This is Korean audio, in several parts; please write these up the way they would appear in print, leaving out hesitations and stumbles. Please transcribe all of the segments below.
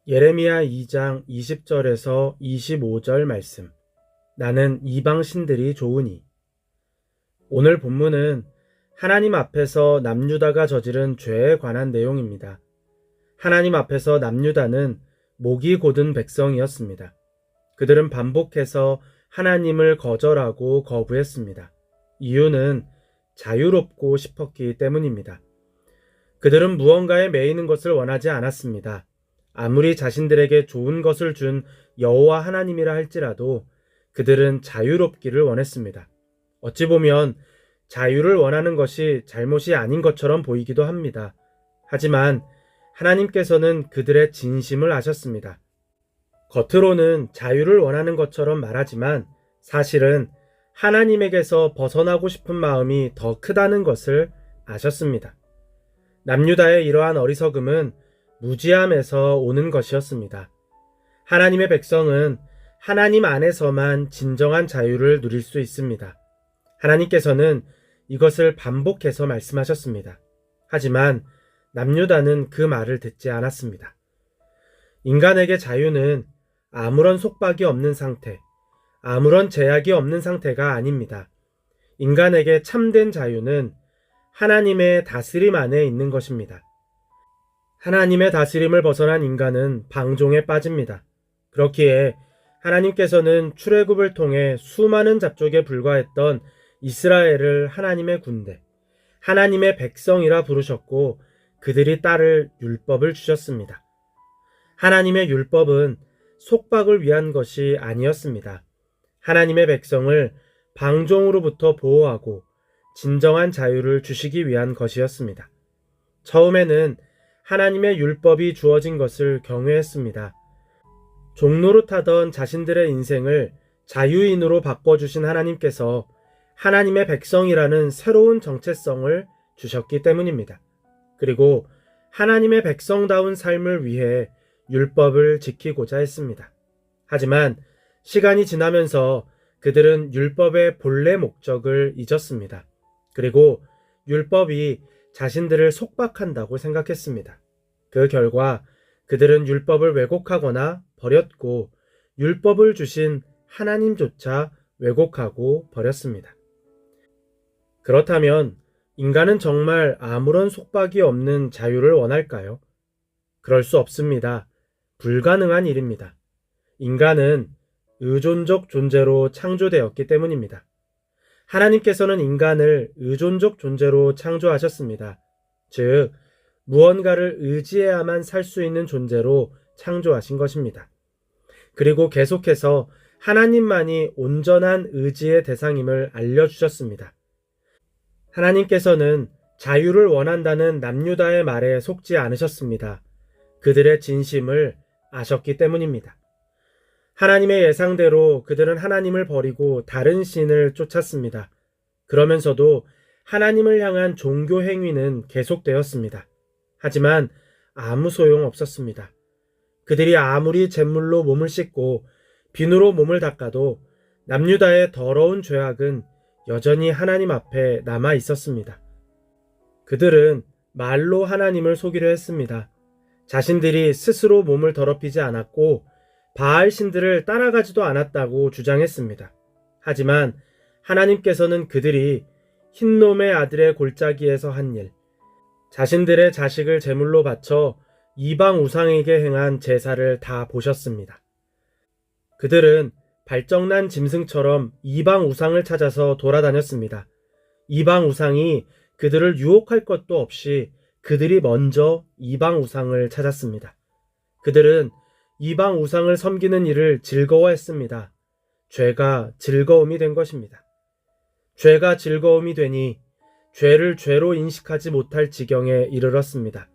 예레미야 2장 20절에서 25절 말씀. 나는 이방 신들이 좋으니. 오늘 본문은 하나님 앞에서 남유다가 저지른 죄에 관한 내용입니다. 하나님 앞에서 남유다는 목이 곧은 백성이었습니다. 그들은 반복해서 하나님을 거절하고 거부했습니다. 이유는 자유롭고 싶었기 때문입니다. 그들은 무언가에 매이는 것을 원하지 않았습니다. 아무리 자신들에게 좋은 것을 준 여호와 하나님이라 할지라도 그들은 자유롭기를 원했습니다. 어찌 보면 자유를 원하는 것이 잘못이 아닌 것처럼 보이기도 합니다. 하지만 하나님께서는 그들의 진심을 아셨습니다. 겉으로는 자유를 원하는 것처럼 말하지만 사실은 하나님에게서 벗어나고 싶은 마음이 더 크다는 것을 아셨습니다. 남유다의 이러한 어리석음은 무지함에서 오는 것이었습니다. 하나님의 백성은 하나님 안에서만 진정한 자유를 누릴 수 있습니다. 하나님께서는 이것을 반복해서 말씀하셨습니다. 하지만 남유다는 그 말을 듣지 않았습니다. 인간에게 자유는 아무런 속박이 없는 상태, 아무런 제약이 없는 상태가 아닙니다. 인간에게 참된 자유는 하나님의 다스림 안에 있는 것입니다. 하나님의 다스림을 벗어난 인간은 방종에 빠집니다. 그렇기에 하나님께서는 출애굽을 통해 수많은 잡족에 불과했던 이스라엘을 하나님의 군대, 하나님의 백성이라 부르셨고 그들이 따를 율법을 주셨습니다. 하나님의 율법은 속박을 위한 것이 아니었습니다. 하나님의 백성을 방종으로부터 보호하고 진정한 자유를 주시기 위한 것이었습니다. 처음에는 하나님의 율법이 주어진 것을 경외했습니다. 종노릇하던 자신들의 인생을 자유인으로 바꿔주신 하나님께서 하나님의 백성이라는 새로운 정체성을 주셨기 때문입니다. 그리고 하나님의 백성다운 삶을 위해 율법을 지키고자 했습니다. 하지만 시간이 지나면서 그들은 율법의 본래 목적을 잊었습니다. 그리고 율법이 자신들을 속박한다고 생각했습니다. 그 결과 그들은 율법을 왜곡하거나 버렸고 율법을 주신 하나님조차 왜곡하고 버렸습니다. 그렇다면 인간은 정말 아무런 속박이 없는 자유를 원할까요? 그럴 수 없습니다. 불가능한 일입니다. 인간은 의존적 존재로 창조되었기 때문입니다. 하나님께서는 인간을 의존적 존재로 창조하셨습니다. 즉, 무언가를 의지해야만 살 수 있는 존재로 창조하신 것입니다. 그리고 계속해서 하나님만이 온전한 의지의 대상임을 알려주셨습니다. 하나님께서는 자유를 원한다는 남유다의 말에 속지 않으셨습니다. 그들의 진심을 아셨기 때문입니다. 하나님의 예상대로 그들은 하나님을 버리고 다른 신을 쫓았습니다. 그러면서도 하나님을 향한 종교 행위는 계속되었습니다. 하지만 아무 소용 없었습니다. 그들이 아무리 잿물로 몸을 씻고 비누로 몸을 닦아도 남유다의 더러운 죄악은 여전히 하나님 앞에 남아 있었습니다. 그들은 말로 하나님을 속이려 했습니다. 자신들이 스스로 몸을 더럽히지 않았고 바알 신들을 따라가지도 않았다고 주장했습니다. 하지만 하나님께서는 그들이 흰놈의 아들의 골짜기에서 한 일, 자신들의 자식을 제물로 바쳐 이방 우상에게 행한 제사를 다 보셨습니다. 그들은 발정난 짐승처럼 이방 우상을 찾아서 돌아다녔습니다. 이방 우상이 그들을 유혹할 것도 없이 그들이 먼저 이방 우상을 찾았습니다. 그들은 이방 우상을 섬기는 일을 즐거워했습니다. 죄가 즐거움이 된 것입니다. 죄가 즐거움이 되니 죄를 죄로 인식하지 못할 지경에 이르렀습니다.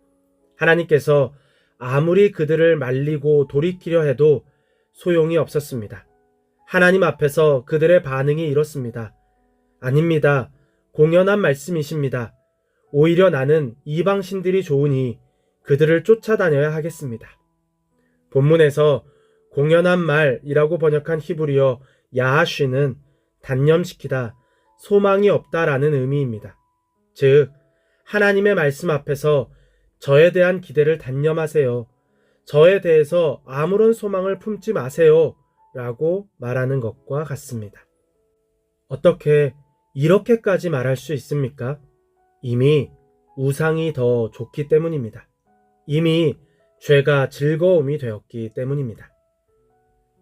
하나님께서 아무리 그들을 말리고 돌이키려 해도 소용이 없었습니다. 하나님 앞에서 그들의 반응이 이렇습니다. 아닙니다. 공연한 말씀이십니다. 오히려 나는 이방 신들이 좋으니 그들을 쫓아다녀야 하겠습니다. 본문에서 공연한 말이라고 번역한 히브리어 야하쉬는 단념시키다, 소망이 없다라는 의미입니다. 즉, 하나님의 말씀 앞에서 저에 대한 기대를 단념하세요. 저에 대해서 아무런 소망을 품지 마세요 라고 말하는 것과 같습니다. 어떻게 이렇게까지 말할 수 있습니까? 이미 우상이 더 좋기 때문입니다. 이미 죄가 즐거움이 되었기 때문입니다.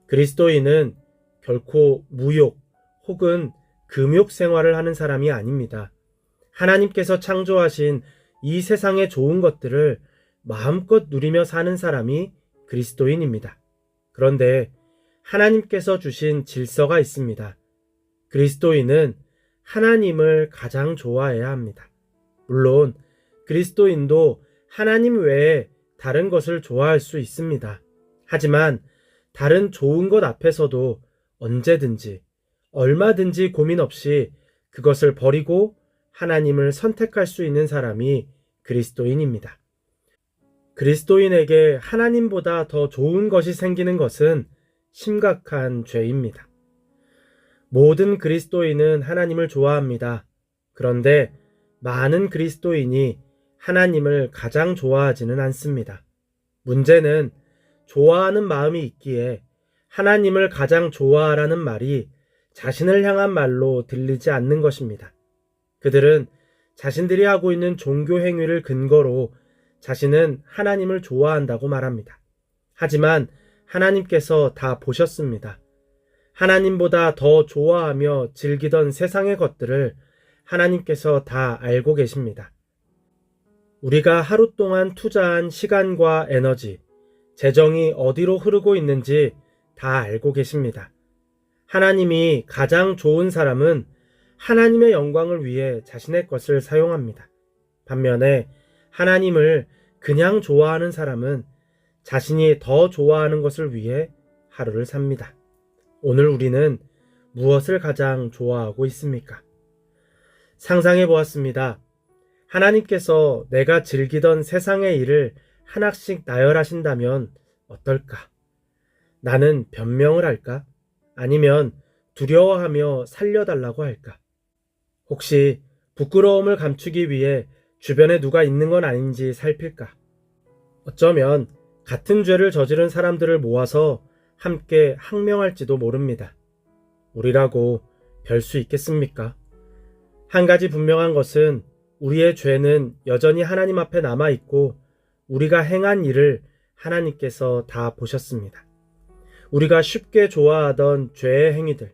그리스도인은 결코 무욕 혹은 금욕 생활을 하는 사람이 아닙니다. 하나님께서 창조하신 이 세상의 좋은 것들을 마음껏 누리며 사는 사람이 그리스도인입니다. 그런데 하나님께서 주신 질서가 있습니다. 그리스도인은 하나님을 가장 좋아해야 합니다. 물론 그리스도인도 하나님 외에 다른 것을 좋아할 수 있습니다. 하지만 다른 좋은 것 앞에서도 언제든지 얼마든지 고민 없이 그것을 버리고 하나님을 선택할 수 있는 사람이 그리스도인입니다. 그리스도인에게 하나님보다 더 좋은 것이 생기는 것은 심각한 죄입니다. 모든 그리스도인은 하나님을 좋아합니다. 그런데 많은 그리스도인이 하나님을 가장 좋아하지는 않습니다. 문제는 좋아하는 마음이 있기에 하나님을 가장 좋아하라는 말이 자신을 향한 말로 들리지 않는 것입니다. 그들은 자신들이 하고 있는 종교 행위를 근거로 자신은 하나님을 좋아한다고 말합니다. 하지만 하나님께서 다 보셨습니다. 하나님보다 더 좋아하며 즐기던 세상의 것들을 하나님께서 다 알고 계십니다. 우리가 하루 동안 투자한 시간과 에너지, 재정이 어디로 흐르고 있는지 다 알고 계십니다. 하나님이 가장 좋은 사람은 하나님의 영광을 위해 자신의 것을 사용합니다. 반면에 하나님을 그냥 좋아하는 사람은 자신이 더 좋아하는 것을 위해 하루를 삽니다. 오늘 우리는 무엇을 가장 좋아하고 있습니까? 상상해 보았습니다. 하나님께서 내가 즐기던 세상의 일을 하나씩 나열하신다면 어떨까? 나는 변명을 할까? 아니면 두려워하며 살려달라고 할까? 혹시 부끄러움을 감추기 위해 주변에 누가 있는 건 아닌지 살필까? 어쩌면 같은 죄를 저지른 사람들을 모아서 함께 항명할지도 모릅니다. 우리라고 별 수 있겠습니까? 한 가지 분명한 것은 우리의 죄는 여전히 하나님 앞에 남아있고 우리가 행한 일을 하나님께서 다 보셨습니다. 우리가 쉽게 좋아하던 죄의 행위들,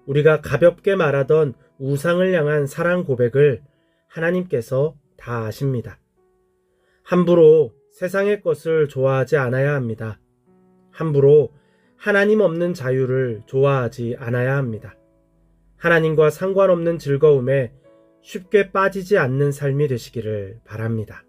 우리가 가볍게 말하던 우상을 향한 사랑 고백을 하나님께서 다 아십니다. 함부로 세상의 것을 좋아하지 않아야 합니다. 함부로 하나님 없는 자유를 좋아하지 않아야 합니다. 하나님과 상관없는 즐거움에 쉽게 빠지지 않는 삶이 되시기를 바랍니다.